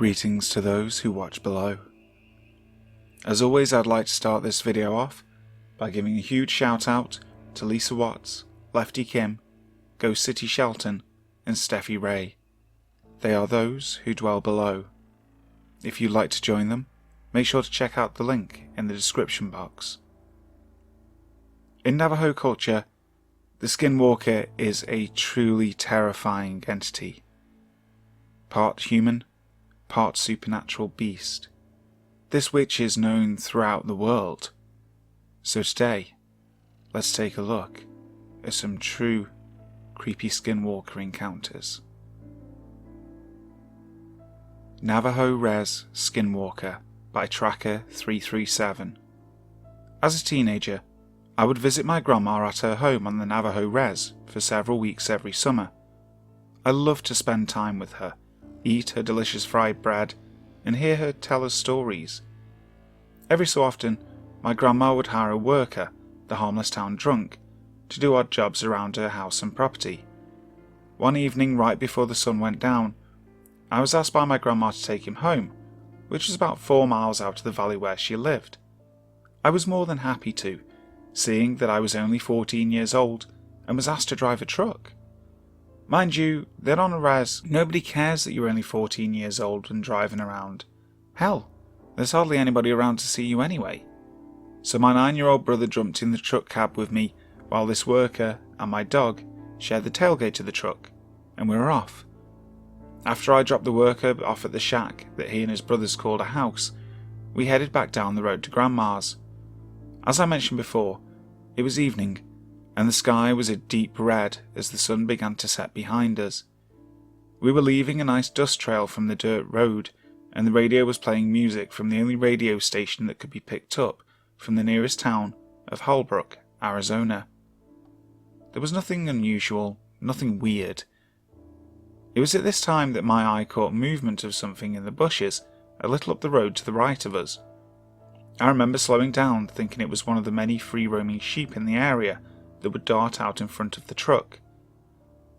Greetings to those who watch below. As always, I'd like to start this video off by giving a huge shout out to Lisa Watts, Lefty Kim, Ghost City Shelton and Steffi Ray. They are those who dwell below. If you'd like to join them, make sure to check out the link in the description box. In Navajo culture, the Skinwalker is a truly terrifying entity. Part human, part supernatural beast. This witch is known throughout the world. So today, let's take a look at some true creepy Skinwalker encounters. Navajo Res Skinwalker by Tracker 337. As a teenager, I would visit my grandma at her home on the Navajo Res for several weeks every summer. I loved to spend time with her, eat her delicious fried bread, and hear her tell us stories. Every so often, my grandma would hire a worker, the harmless town drunk, to do odd jobs around her house and property. One evening right before the sun went down, I was asked by my grandma to take him home, which was about 4 miles out of the valley where she lived. I was more than happy to, seeing that I was only 14 years old and was asked to drive a truck. Mind you, that on a res, nobody cares that you're only 14 years old and driving around. Hell, there's hardly anybody around to see you anyway. So my 9-year-old brother jumped in the truck cab with me while this worker and my dog shared the tailgate of the truck, and we were off. After I dropped the worker off at the shack that he and his brothers called a house, we headed back down the road to Grandma's. As I mentioned before, it was evening, and the sky was a deep red as the sun began to set behind us. We were leaving a nice dust trail from the dirt road, and the radio was playing music from the only radio station that could be picked up from the nearest town of Holbrook, Arizona. There was nothing unusual, nothing weird. It was at this time that my eye caught movement of something in the bushes a little up the road to the right of us. I remember slowing down, thinking it was one of the many free-roaming sheep in the area that would dart out in front of the truck.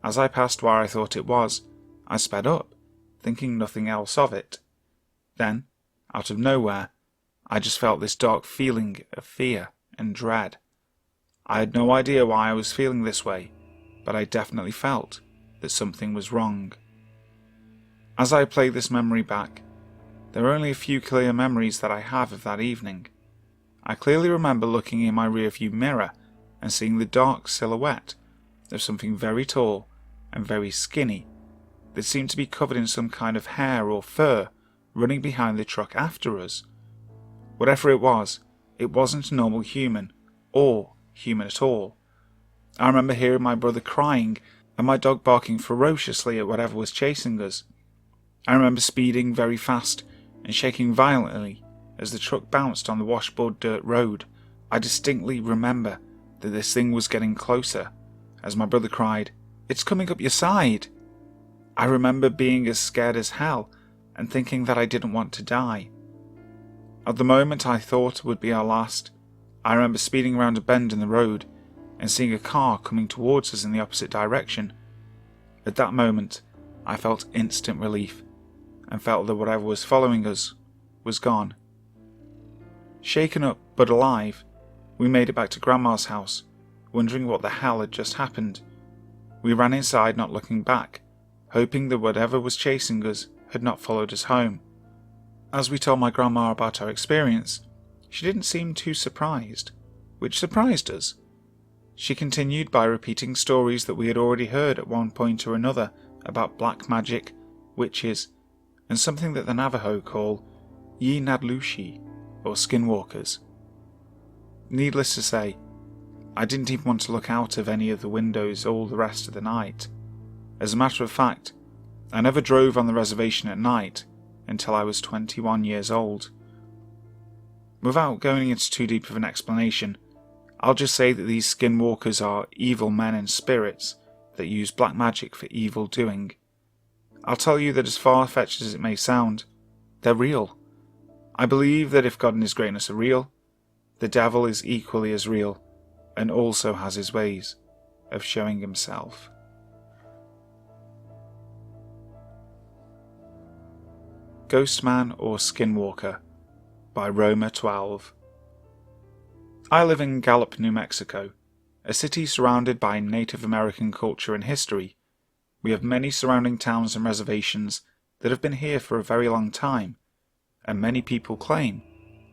As I passed where I thought it was, I sped up, thinking nothing else of it. Then, out of nowhere, I just felt this dark feeling of fear and dread. I had no idea why I was feeling this way, but I definitely felt that something was wrong. As I play this memory back, there are only a few clear memories that I have of that evening. I clearly remember looking in my rearview mirror and seeing the dark silhouette of something very tall and very skinny that seemed to be covered in some kind of hair or fur running behind the truck after us. Whatever it wasn't a normal human or human at all. I remember hearing my brother crying and my dog barking ferociously at whatever was chasing us. I remember speeding very fast and shaking violently as the truck bounced on the washboard dirt road. I distinctly remember that this thing was getting closer as my brother cried, "It's coming up your side!" I remember being as scared as hell and thinking that I didn't want to die. At the moment I thought would be our last, I remember speeding around a bend in the road and seeing a car coming towards us in the opposite direction. At that moment, I felt instant relief and felt that whatever was following us was gone. Shaken up but alive, we made it back to Grandma's house, wondering what the hell had just happened. We ran inside not looking back, hoping that whatever was chasing us had not followed us home. As we told my grandma about our experience, she didn't seem too surprised, which surprised us. She continued by repeating stories that we had already heard at one point or another about black magic, witches, and something that the Navajo call Unnatural, or Skinwalkers. Needless to say, I didn't even want to look out of any of the windows all the rest of the night. As a matter of fact, I never drove on the reservation at night until I was 21 years old. Without going into too deep of an explanation, I'll just say that these Skinwalkers are evil men and spirits that use black magic for evil doing. I'll tell you that as far-fetched as it may sound, they're real. I believe that if God and his greatness are real, the devil is equally as real and also has his ways of showing himself. Ghost Man or Skinwalker by Roma 12. I live in Gallup, New Mexico, a city surrounded by Native American culture and history. We have many surrounding towns and reservations that have been here for a very long time, and many people claim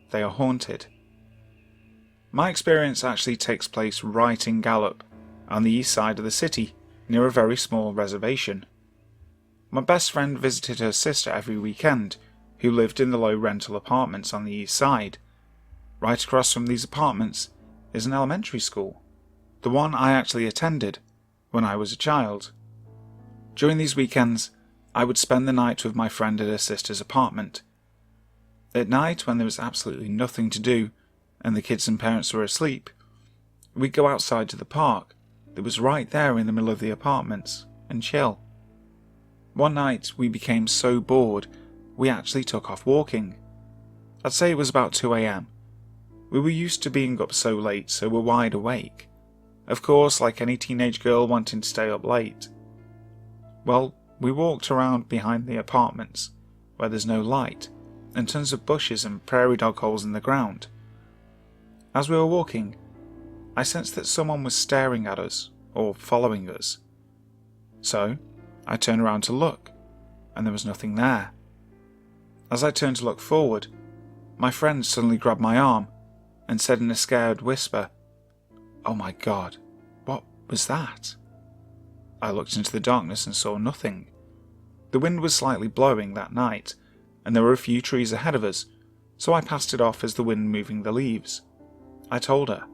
they are haunted. My experience actually takes place right in Gallup, on the east side of the city, near a very small reservation. My best friend visited her sister every weekend, who lived in the low rental apartments on the east side. Right across from these apartments is an elementary school, the one I actually attended when I was a child. During these weekends, I would spend the night with my friend at her sister's apartment. At night, when there was absolutely nothing to do and the kids and parents were asleep, we'd go outside to the park that was right there in the middle of the apartments and chill. One night we became so bored we actually took off walking. I'd say it was about 2 a.m. We were used to being up so late, so we're wide awake. Of course, like any teenage girl wanting to stay up late. Well, we walked around behind the apartments, where there's no light, and tons of bushes and prairie dog holes in the ground. As we were walking, I sensed that someone was staring at us, or following us. So, I turned around to look, and there was nothing there. As I turned to look forward, my friend suddenly grabbed my arm and said in a scared whisper, "Oh my God, what was that?" I looked into the darkness and saw nothing. The wind was slightly blowing that night, and there were a few trees ahead of us, so I passed it off as the wind moving the leaves. I told her,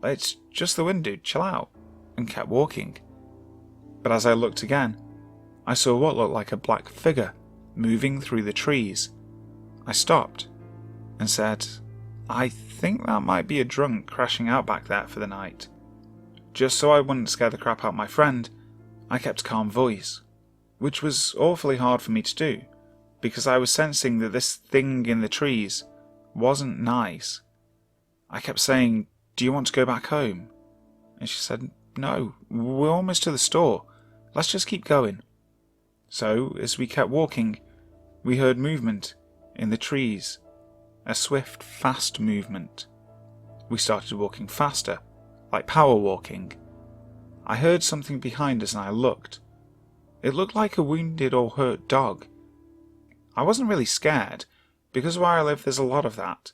"It's just the wind, dude, chill out," and kept walking. But as I looked again, I saw what looked like a black figure moving through the trees. I stopped and said, "I think that might be a drunk crashing out back there for the night." Just so I wouldn't scare the crap out of my friend, I kept a calm voice, which was awfully hard for me to do, because I was sensing that this thing in the trees wasn't nice. I kept saying, "Do you want to go back home?" And she said, "No, we're almost to the store. Let's just keep going." So, as we kept walking, we heard movement in the trees, a swift, fast movement. We started walking faster, like power walking. I heard something behind us and I looked. It looked like a wounded or hurt dog. I wasn't really scared, because where I live there's a lot of that.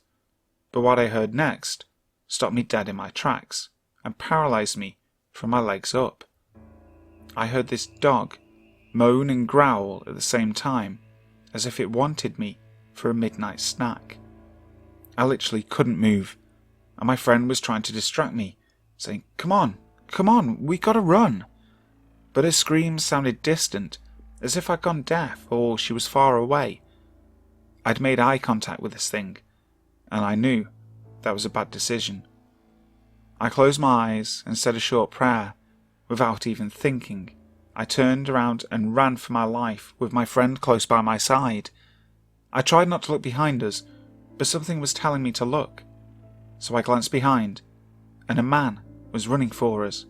But what I heard next stopped me dead in my tracks and paralysed me from my legs up. I heard this dog moan and growl at the same time, as if it wanted me for a midnight snack. I literally couldn't move, and my friend was trying to distract me, saying, come on, we gotta run." But her screams sounded distant, as if I'd gone deaf or she was far away. I'd made eye contact with this thing, and I knew that was a bad decision. I closed my eyes and said a short prayer. Without even thinking, I turned around and ran for my life with my friend close by my side. I tried not to look behind us, but something was telling me to look. So I glanced behind, and a man was running for us.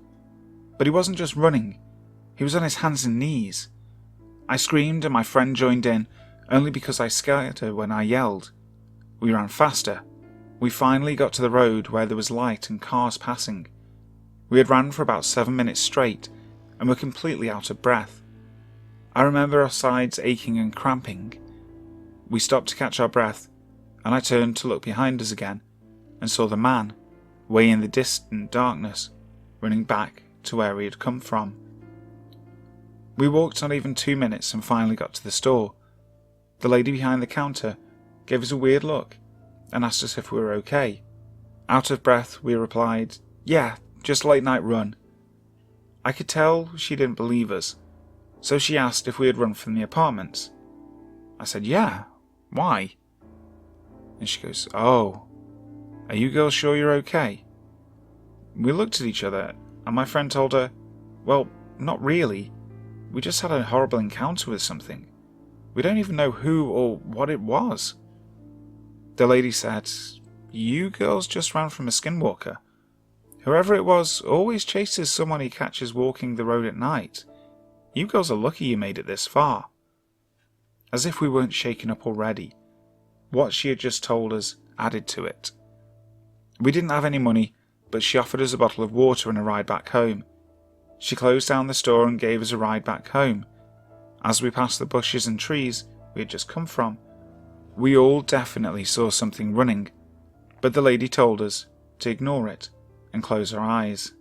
But he wasn't just running, he was on his hands and knees. I screamed and my friend joined in, only because I scared her when I yelled. We ran faster. We finally got to the road where there was light and cars passing. We had ran for about 7 minutes straight, and were completely out of breath. I remember our sides aching and cramping. We stopped to catch our breath, and I turned to look behind us again, and saw the man, way in the distant darkness, running back to where he had come from. We walked not even 2 minutes and finally got to the store. The lady behind the counter gave us a weird look, and asked us if we were okay. Out of breath, we replied, "Yeah, just a late night run." I could tell she didn't believe us, so she asked if we had run from the apartments. I said, "Yeah, why?" And she goes, "Oh, are you girls sure you're okay?" We looked at each other, and my friend told her, "Well, not really. We just had a horrible encounter with something. We don't even know who or what it was." The lady said, "You girls just ran from a skinwalker. Whoever it was always chases someone he catches walking the road at night. You girls are lucky you made it this far." as if we weren't shaken up already. What she had just told us added to it. We didn't have any money, but she offered us a bottle of water and a ride back home. She closed down the store and gave us a ride back home. As we passed the bushes and trees we had just come from, we all definitely saw something running, but the lady told us to ignore it and close our eyes.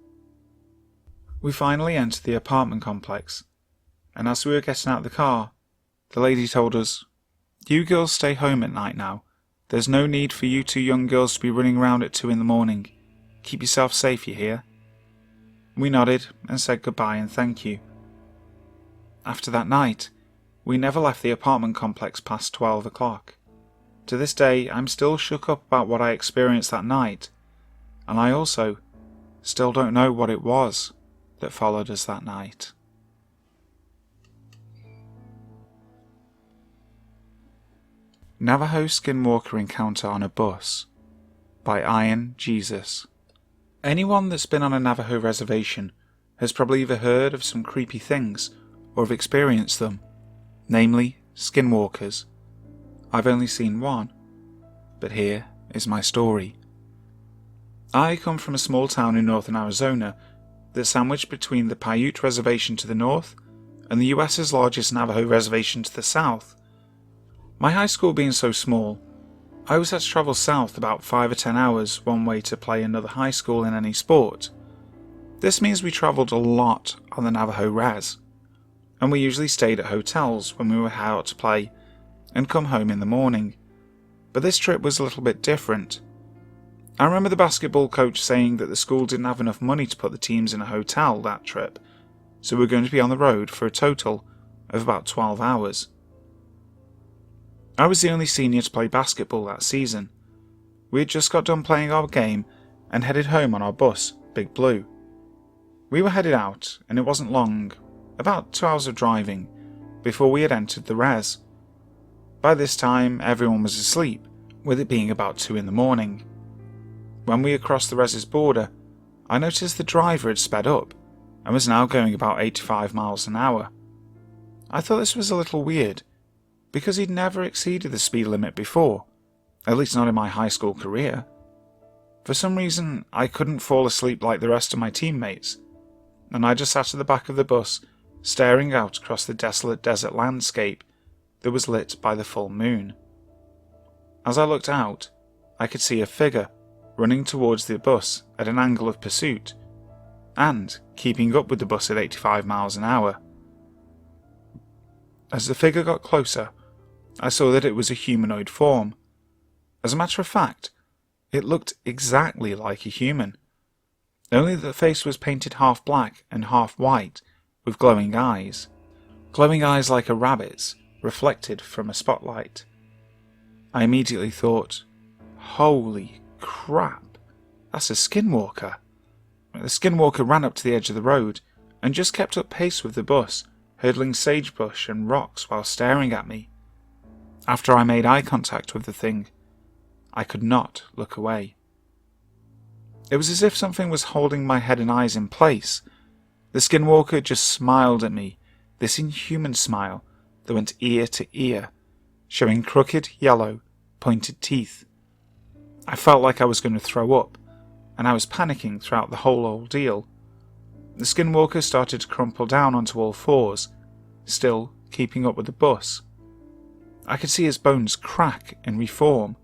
We finally entered the apartment complex, and as we were getting out of the car, the lady told us, "You girls stay home at night now. There's no need for you two young girls to be running around at 2 in the morning. Keep yourself safe, you hear?" We nodded and said goodbye and thank you. After that night, we never left the apartment complex past 12 o'clock. To this day, I'm still shook up about what I experienced that night, and I also still don't know what it was that followed us that night. Navajo Skinwalker Encounter on a Bus by Iron Jesus. Anyone that's been on a Navajo reservation has probably either heard of some creepy things or have experienced them, namely skinwalkers. I've only seen one, but here is my story. I come from a small town in northern Arizona that's sandwiched between the Paiute Reservation to the north and the US's largest Navajo reservation to the south. My high school being so small, I always had to travel south about 5 or 10 hours one way to play another high school in any sport. This means we travelled a lot on the Navajo res, and we usually stayed at hotels when we were out to play and come home in the morning. But this trip was a little bit different. I remember the basketball coach saying that the school didn't have enough money to put the teams in a hotel that trip, so we were going to be on the road for a total of about 12 hours. I was the only senior to play basketball that season. We had just got done playing our game and headed home on our bus, Big Blue. We were headed out, and it wasn't long, about 2 hours of driving, before we had entered the res. By this time, everyone was asleep, with it being about 2 in the morning. When we had crossed the res's border, I noticed the driver had sped up, and was now going about 85 miles an hour. I thought this was a little weird, because he'd never exceeded the speed limit before, at least not in my high school career. For some reason, I couldn't fall asleep like the rest of my teammates, and I just sat at the back of the bus, staring out across the desolate desert landscape that was lit by the full moon. As I looked out, I could see a figure running towards the bus at an angle of pursuit, and keeping up with the bus at 85 miles an hour. As the figure got closer, I saw that it was a humanoid form. As a matter of fact, it looked exactly like a human, only that the face was painted half black and half white, with glowing eyes. Glowing eyes like a rabbit's, reflected from a spotlight. I immediately thought, holy crap, that's a skinwalker. The skinwalker ran up to the edge of the road and just kept up pace with the bus, hurdling sagebrush and rocks while staring at me. After I made eye contact with the thing, I could not look away. It was as if something was holding my head and eyes in place. The skinwalker just smiled at me, this inhuman smile that went ear to ear, showing crooked, yellow, pointed teeth. I felt like I was going to throw up, and I was panicking throughout the whole ordeal. The skinwalker started to crumple down onto all fours, still keeping up with the bus. I could see his bones crack and reform.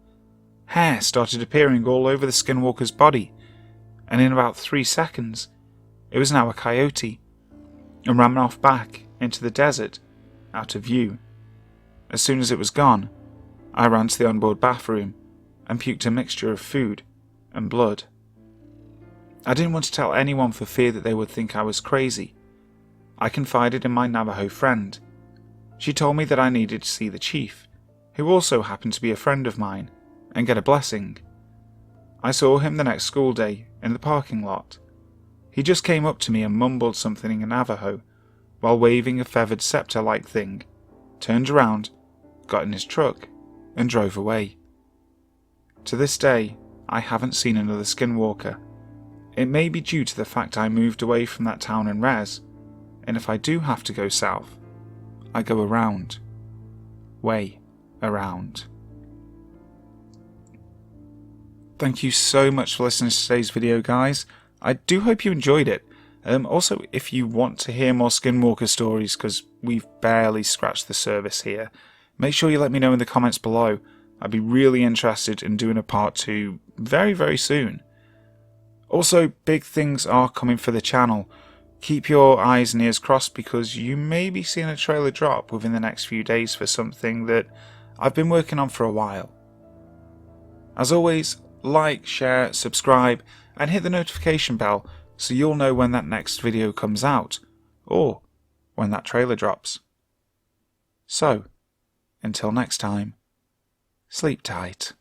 Hair started appearing all over the skinwalker's body, and in about 3 seconds, it was now a coyote, and ran off back into the desert, out of view. As soon as it was gone, I ran to the onboard bathroom and puked a mixture of food and blood. I didn't want to tell anyone for fear that they would think I was crazy. I confided in my Navajo friend. She told me that I needed to see the chief, who also happened to be a friend of mine, and get a blessing. I saw him the next school day in the parking lot. He just came up to me and mumbled something in Navajo, while waving a feathered scepter-like thing, turned around, got in his truck, and drove away. To this day, I haven't seen another skinwalker. It may be due to the fact I moved away from that town and res, and if I do have to go south, I go around. way around. Thank you so much for listening to today's video, guys. I do hope you enjoyed it. Also, if you want to hear more Skinwalker stories, because we've barely scratched the surface here, make sure you let me know in the comments below. I'd be really interested in doing a part 2 very, very soon. Also, big things are coming for the channel. Keep your eyes and ears crossed, because you may be seeing a trailer drop within the next few days for something that I've been working on for a while. As always, like, share, subscribe, and hit the notification bell so you'll know when that next video comes out, or when that trailer drops. So, until next time, sleep tight.